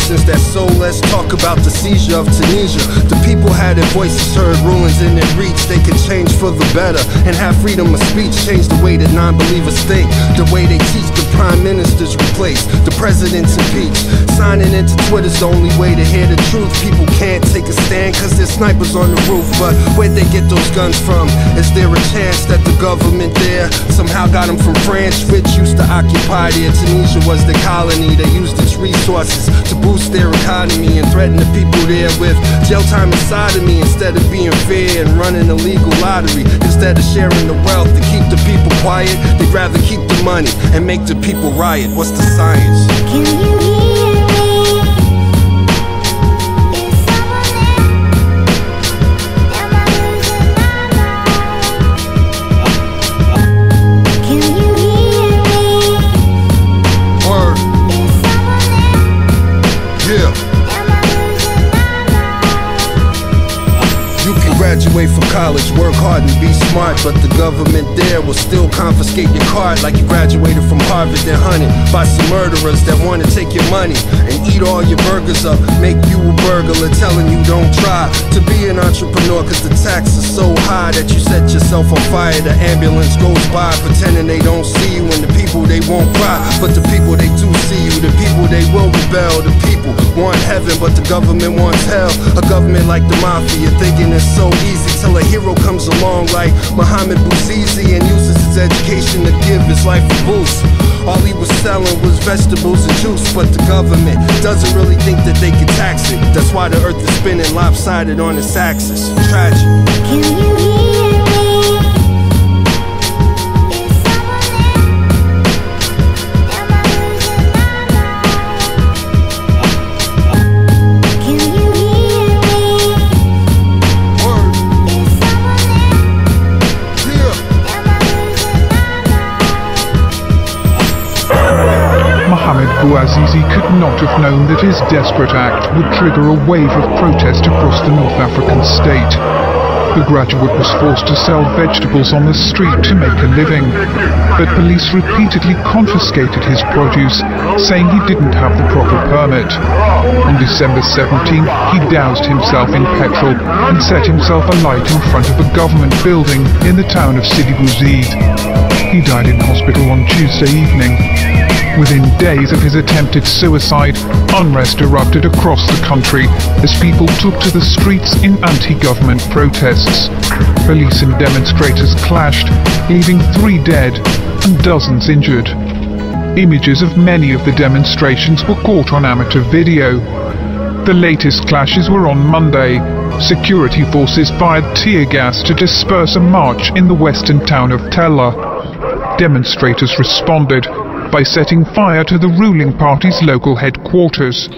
citizens that soul. Let's talk about the seizure of Tunisia. The people had their voices heard, rulings in their reach. They could change for the better and have freedom of speech. Change the way that non-believers think, the way they teach. The prime ministers replaced, the presidents impeached. Signing into Twitter's the only way to hear the truth. People can't take a stand cause there's snipers on the roof. But where'd they get those guns from? Is there a chance that the government there somehow got them from France, which used to occupy there? Tunisia was the colony. They used its resources to boost their economy and threaten the people there with jail time and sodomy. Instead of being fair and running a legal lottery, instead of sharing the wealth to keep the people quiet, they'd rather keep the money and make the people riot. What's the science? Can you hear me? Graduate from college, work hard and be smart, but the government there will still confiscate your card like you graduated from Harvard. They're hunted by some murderers that want to take your money and eat all your burgers up, make you a burglar, telling you don't try to be an entrepreneur cause the tax is so high that you set yourself on fire. The ambulance goes by pretending they don't see you, and the people they won't cry, but the people they do see you. The people they will rebel. The people want heaven but the government wants hell. A government like the mafia thinking it's so easy till a hero comes along like Muhammad Bouzizi and uses his education to give his life a boost. All he was selling was vegetables and juice, but the government doesn't really think that they can tax it. That's why the earth is spinning lopsided on its axis. Tragic. Can you hear me? Mohamed Bouazizi could not have known that his desperate act would trigger a wave of protest across the North African state. The graduate was forced to sell vegetables on the street to make a living, but police repeatedly confiscated his produce, saying he didn't have the proper permit. On December 17th, he doused himself in petrol and set himself alight in front of a government building in the town of Sidi Bouzid. He died in hospital on Tuesday evening. Within days of his attempted suicide, unrest erupted across the country as people took to the streets in anti-government protests. Police and demonstrators clashed, leaving 3 dead and dozens injured. Images of many of the demonstrations were caught on amateur video. The latest clashes were on Monday. Security forces fired tear gas to disperse a march in the western town of Tella. Demonstrators responded by setting fire to the ruling party's local headquarters.